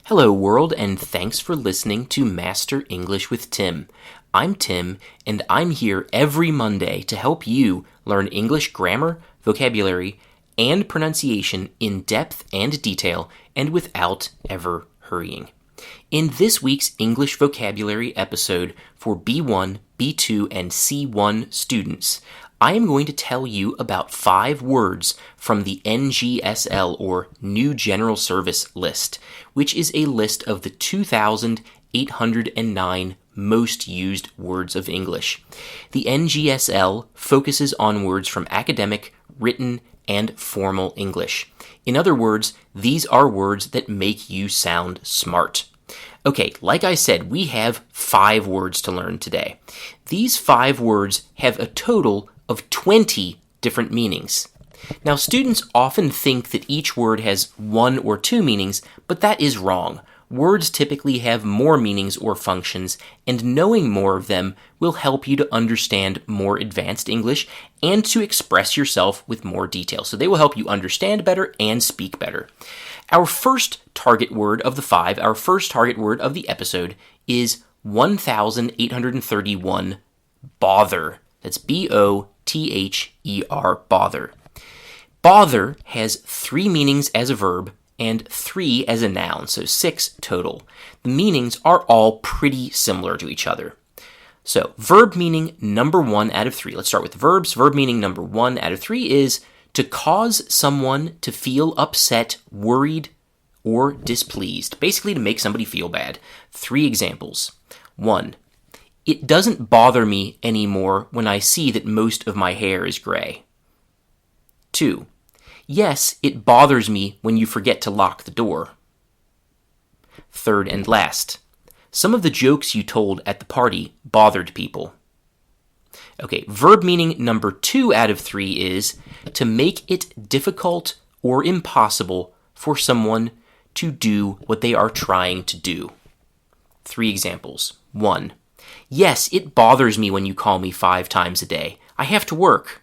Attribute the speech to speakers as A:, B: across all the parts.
A: Hello world, and thanks for listening to Master English with Tim. I'm Tim, and I'm here every Monday to help you learn English grammar, vocabulary, and pronunciation in depth and detail, and without ever hurrying. In this week's English vocabulary episode for B1, B2, and C1 students, I am going to tell you about 5 words from the NGSL, or New General Service list, which is a list of the 2,809 most used words of English. The NGSL focuses on words from academic, written, and formal English. In other words, these are words that make you sound smart. Okay, like I said, we have 5 words to learn today. These 5 words have a total of 20 different meanings. Now, students often think that each word has 1 or 2 meanings, but that is wrong. Words typically have more meanings or functions, and knowing more of them will help you to understand more advanced English and to express yourself with more detail. So they will help you understand better and speak better. Our first target word of the 5, our first target word of the episode is 1,831, bother. That's B-O-T-H-E-R, bother. Bother has 3 meanings as a verb and 3 as a noun, so 6 total. The meanings are all pretty similar to each other. So, verb meaning number 1 out of 3. Let's start with verbs. Verb meaning number 1 out of 3 is to cause someone to feel upset, worried, or displeased. Basically, to make somebody feel bad. 3 examples. 1. It doesn't bother me anymore when I see that most of my hair is gray. 2. Yes, it bothers me when you forget to lock the door. 3rd and last. Some of the jokes you told at the party bothered people. Okay, verb meaning number 2 out of 3 is to make it difficult or impossible for someone to do what they are trying to do. 3 examples. 1. Yes, it bothers me when you call me 5 times a day. I have to work.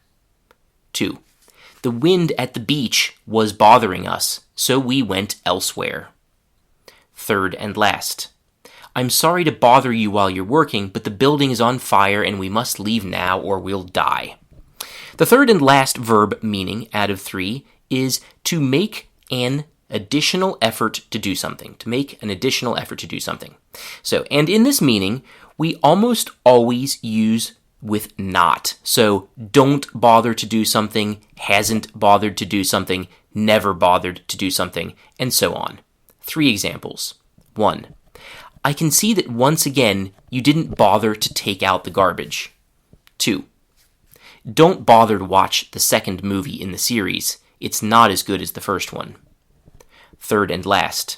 A: 2. The wind at the beach was bothering us, so we went elsewhere. 3rd and last. I'm sorry to bother you while you're working, but the building is on fire and we must leave now or we'll die. The 3rd and last verb meaning out of 3 is to make an additional effort to do something. To make an additional effort to do something. So, and in this meaning, we almost always use with not. So, don't bother to do something, hasn't bothered to do something, never bothered to do something, and so on. 3 examples. 1. I can see that once again you didn't bother to take out the garbage. 2. Don't bother to watch the second movie in the series. It's not as good as the first one. 3rd and last.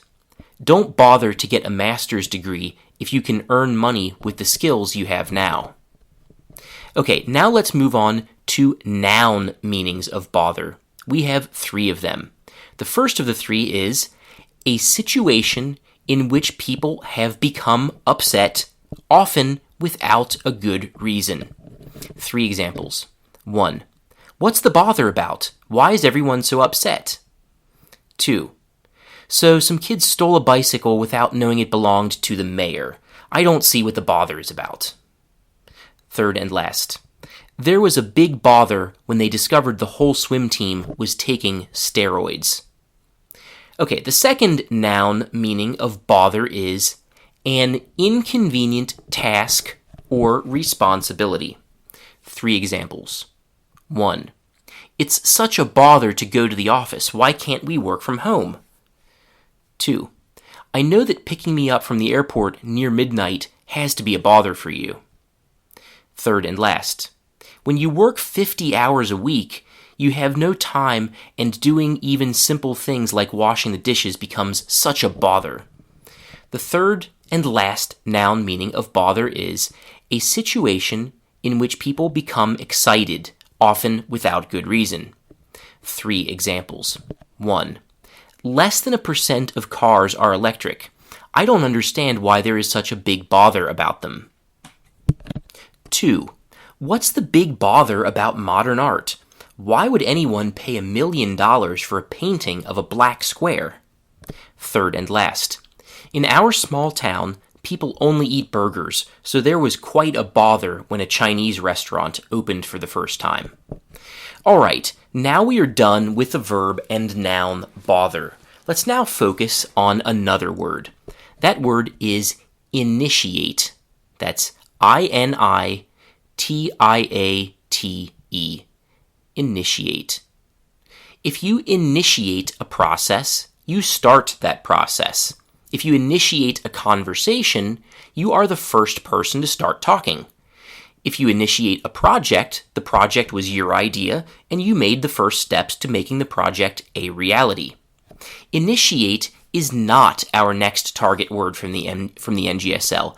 A: Don't bother to get a master's degree if you can earn money with the skills you have now. Okay, now let's move on to noun meanings of bother. We have 3 of them. The first of the 3 is a situation in which people have become upset, often without a good reason. 3 examples. 1. What's the bother about? Why is everyone so upset? 2. So some kids stole a bicycle without knowing it belonged to the mayor. I don't see what the bother is about. 3rd and last. There was a big bother when they discovered the whole swim team was taking steroids. Okay, the second noun meaning of bother is an inconvenient task or responsibility. 3 examples. 1. It's such a bother to go to the office. Why can't we work from home? 2. I know that picking me up from the airport near midnight has to be a bother for you. 3rd and last. When you work 50 hours a week, you have no time, and doing even simple things like washing the dishes becomes such a bother. The 3rd and last noun meaning of bother is a situation in which people become excited, often without good reason. 3 examples. 1. Less than 1% of cars are electric. I don't understand why there is such a big bother about them. 2. What's the big bother about modern art? Why would anyone pay $1 million for a painting of a black square? Third and last, In our small town, people only eat burgers, so there was quite a bother when a Chinese restaurant opened for the first time. Alright, now we are done with the verb and noun bother. Let's now focus on another word. That word is initiate. That's I-N-I-T-I-A-T-E. Initiate. If you initiate a process, you start that process. If you initiate a conversation, you are the first person to start talking. If you initiate a project, the project was your idea, and you made the first steps to making the project a reality. Initiate is not our next target word from the NGSL,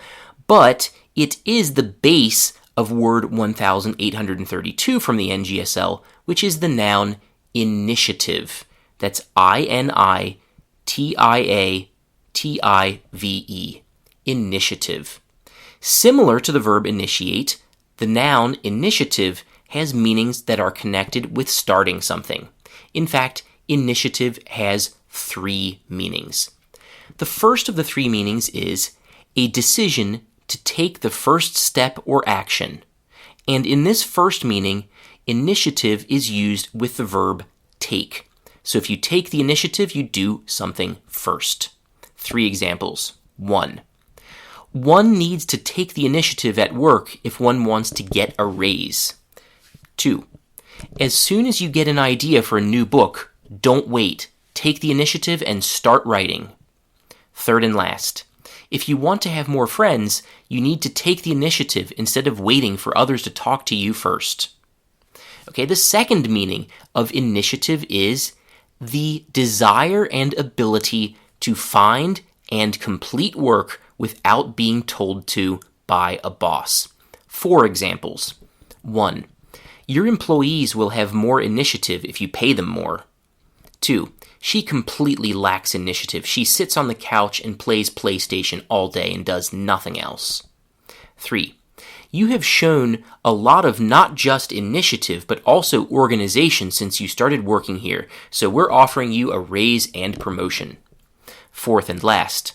A: but it is the base of word 1832 from the NGSL, which is the noun initiative. That's I-N-I-T-I-A-T-I-V-E. Initiative. Similar to the verb initiate, the noun initiative has meanings that are connected with starting something. In fact, initiative has 3 meanings. The first of the 3 meanings is a decision to take the first step or action. And in this first meaning, initiative is used with the verb take. So if you take the initiative, you do something first. 3 examples. 1. One needs to take the initiative at work if one wants to get a raise. 2. As soon as you get an idea for a new book, don't wait. Take the initiative and start writing. 3rd and last. If you want to have more friends, you need to take the initiative instead of waiting for others to talk to you first. Okay, the second meaning of initiative is the desire and ability to find and complete work without being told to by a boss. 4 examples. 1. Your employees will have more initiative if you pay them more. 2. She completely lacks initiative. She sits on the couch and plays PlayStation all day and does nothing else. 3. You have shown a lot of not just initiative, but also organization since you started working here, so we're offering you a raise and promotion. 4th and last.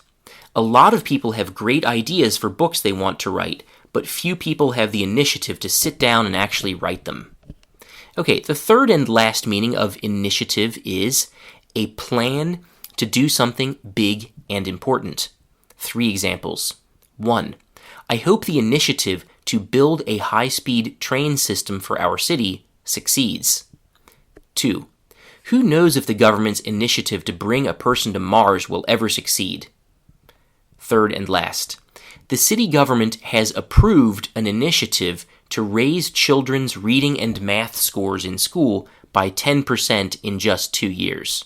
A: A lot of people have great ideas for books they want to write, but few people have the initiative to sit down and actually write them. Okay, the third and last meaning of initiative is a plan to do something big and important. 3 examples. 1. I hope the initiative to build a high-speed train system for our city succeeds. 2. Who knows if the government's initiative to bring a person to Mars will ever succeed? 3rd and last. The city government has approved an initiative to raise children's reading and math scores in school by 10% in just 2 years.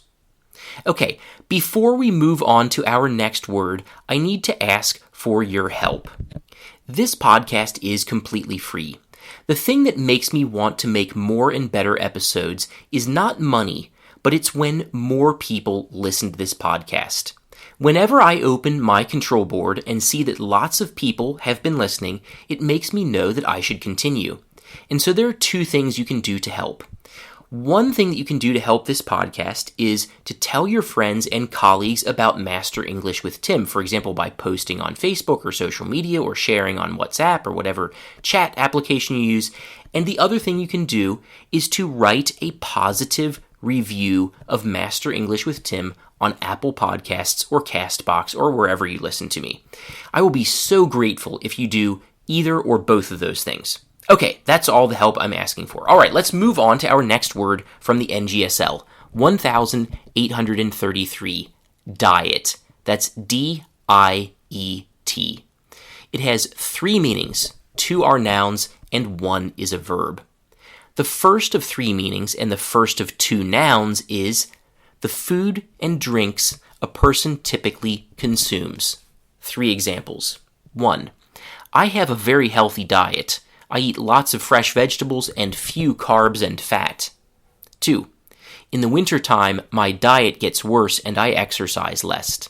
A: Okay, before we move on to our next word, I need to ask for your help. This podcast is completely free. The thing that makes me want to make more and better episodes is not money, but it's when more people listen to this podcast. Whenever I open my control board and see that lots of people have been listening, it makes me know that I should continue. And so there are 2 things you can do to help. One thing that you can do to help this podcast is to tell your friends and colleagues about Master English with Tim, for example, by posting on Facebook or social media or sharing on WhatsApp or whatever chat application you use. And the other thing you can do is to write a positive review of Master English with Tim on Apple Podcasts or CastBox or wherever you listen to me. I will be so grateful if you do either or both of those things. Okay, that's all the help I'm asking for. All right, let's move on to our next word from the NGSL, 1833, diet. That's D-I-E-T. It has 3 meanings. 2 are nouns and 1 is a verb. The first of 3 meanings and the first of 2 nouns is the food and drinks a person typically consumes. 3 examples. 1. I have a very healthy diet. I eat lots of fresh vegetables and few carbs and fat. 2. In the wintertime, my diet gets worse and I exercise less.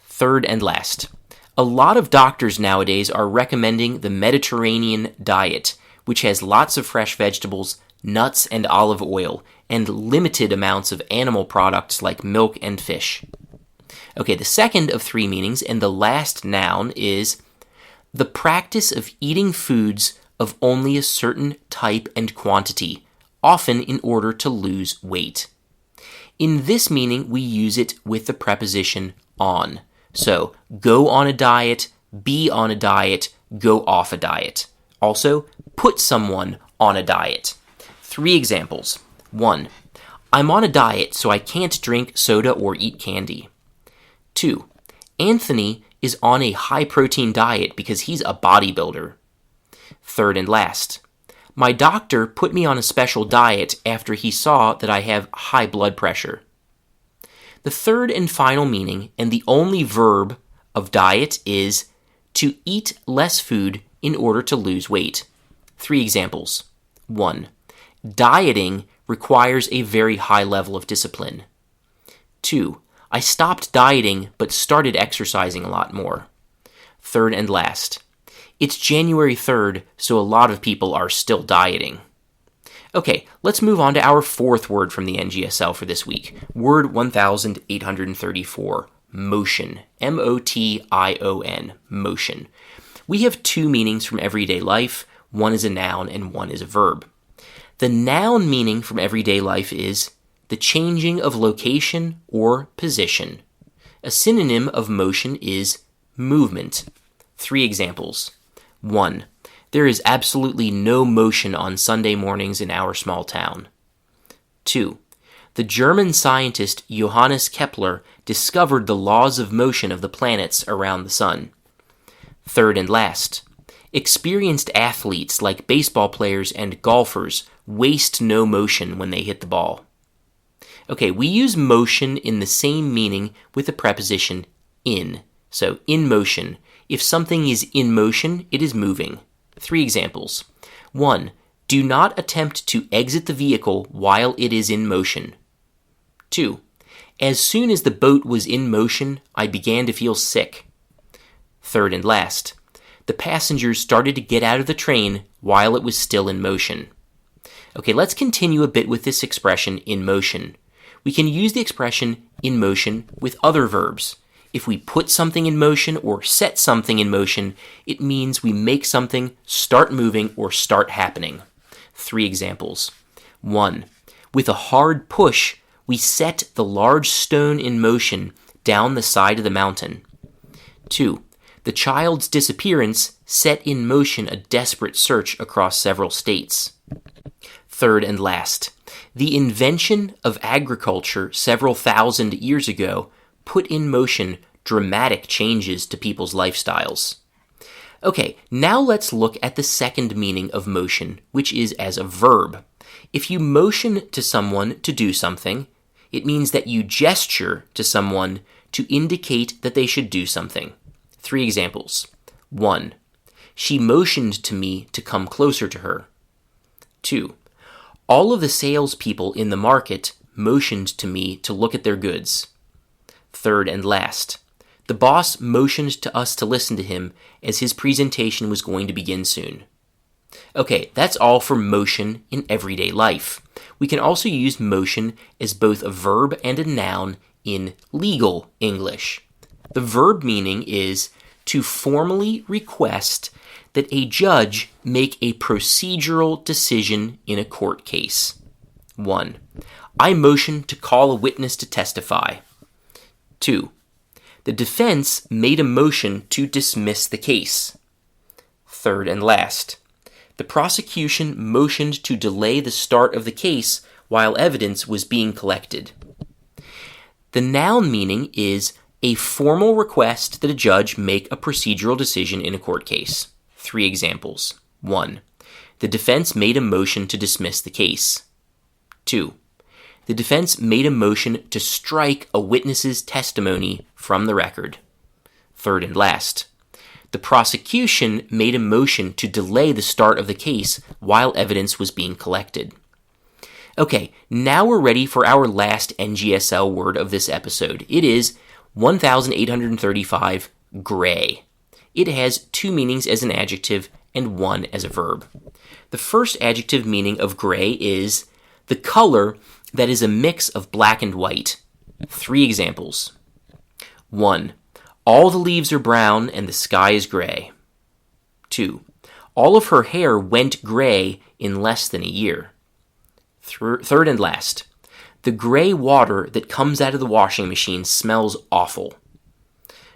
A: 3rd and last. A lot of doctors nowadays are recommending the Mediterranean diet, which has lots of fresh vegetables, nuts and olive oil, and limited amounts of animal products like milk and fish. Okay, the second of three meanings and the last noun is the practice of eating foods of only a certain type and quantity, often in order to lose weight. In this meaning, we use it with the preposition on. So, go on a diet, be on a diet, go off a diet. Also, put someone on a diet. 3 examples. 1. I'm on a diet, so I can't drink soda or eat candy. 2. Anthony is on a high-protein diet because he's a bodybuilder. Third and last. My doctor put me on a special diet after he saw that I have high blood pressure. The third and final meaning, and the only verb of diet, is to eat less food in order to lose weight. 3 examples. 1. Dieting requires a very high level of discipline. 2. I stopped dieting but started exercising a lot more. Third and last. It's January 3rd, so a lot of people are still dieting. Okay, let's move on to our fourth word from the NGSL for this week. Word 1834, motion. M-O-T-I-O-N, motion. We have 2 meanings from everyday life. One is a noun and one is a verb. The noun meaning from everyday life is the changing of location or position. A synonym of motion is movement. 3 examples. 1. There is absolutely no motion on Sunday mornings in our small town. 2. The German scientist Johannes Kepler discovered the laws of motion of the planets around the sun. Third and last. Experienced athletes like baseball players and golfers waste no motion when they hit the ball. Okay, we use motion in the same meaning with the preposition in. So, in motion. If something is in motion, it is moving. 3 examples. 1. Do not attempt to exit the vehicle while it is in motion. 2. As soon as the boat was in motion, I began to feel sick. Third and last. The passengers started to get out of the train while it was still in motion. Okay, let's continue a bit with this expression, in motion. We can use the expression in motion with other verbs. If we put something in motion or set something in motion, it means we make something start moving or start happening. 3 examples. 1. With a hard push, we set the large stone in motion down the side of the mountain. 2. The child's disappearance set in motion a desperate search across several states. Third and last. The invention of agriculture several thousand years ago put in motion dramatic changes to people's lifestyles. Okay, now let's look at the second meaning of motion, which is as a verb. If you motion to someone to do something, it means that you gesture to someone to indicate that they should do something. 3 examples. 1. She motioned to me to come closer to her. 2. All of the salespeople in the market motioned to me to look at their goods. Third and last. The boss motioned to us to listen to him as his presentation was going to begin soon. Okay, that's all for motion in everyday life. We can also use motion as both a verb and a noun in legal English. The verb meaning is to formally request that a judge make a procedural decision in a court case. 1. I motion to call a witness to testify. 2. The defense made a motion to dismiss the case. Third and last. The prosecution motioned to delay the start of the case while evidence was being collected. The noun meaning is a formal request that a judge make a procedural decision in a court case. 3 examples. 1. The defense made a motion to dismiss the case. 2. The defense made a motion to strike a witness's testimony from the record. Third and last. The prosecution made a motion to delay the start of the case while evidence was being collected. Okay, now we're ready for our last NGSL word of this episode. It is 1835, gray. It has 2 meanings as an adjective and 1 as a verb. The first adjective meaning of gray is the color that is a mix of black and white. 3 examples. 1. All the leaves are brown and the sky is gray. 2. All of her hair went gray in less than a year. Third and last. The gray water that comes out of the washing machine smells awful.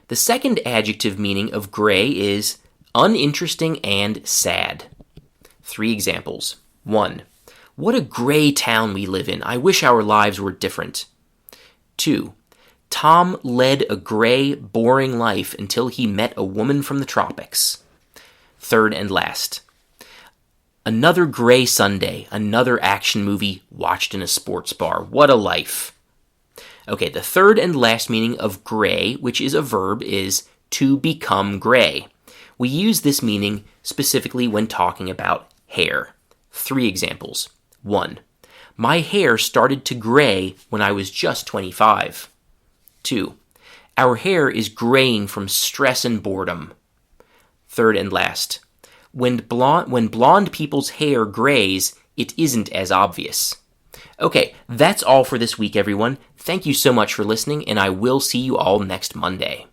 A: The second adjective meaning of gray is uninteresting and sad. 3 examples. 1. What a gray town we live in. I wish our lives were different. 2. Tom led a gray, boring life until he met a woman from the tropics. Third and last. Another gray Sunday, another action movie watched in a sports bar. What a life. Okay, the third and last meaning of gray, which is a verb, is to become gray. We use this meaning specifically when talking about hair. 3 examples. 1. My hair started to gray when I was just 25. 2. Our hair is graying from stress and boredom. Third and last. When blonde people's hair grays, it isn't as obvious. Okay, that's all for this week, everyone. Thank you so much for listening, and I will see you all next Monday.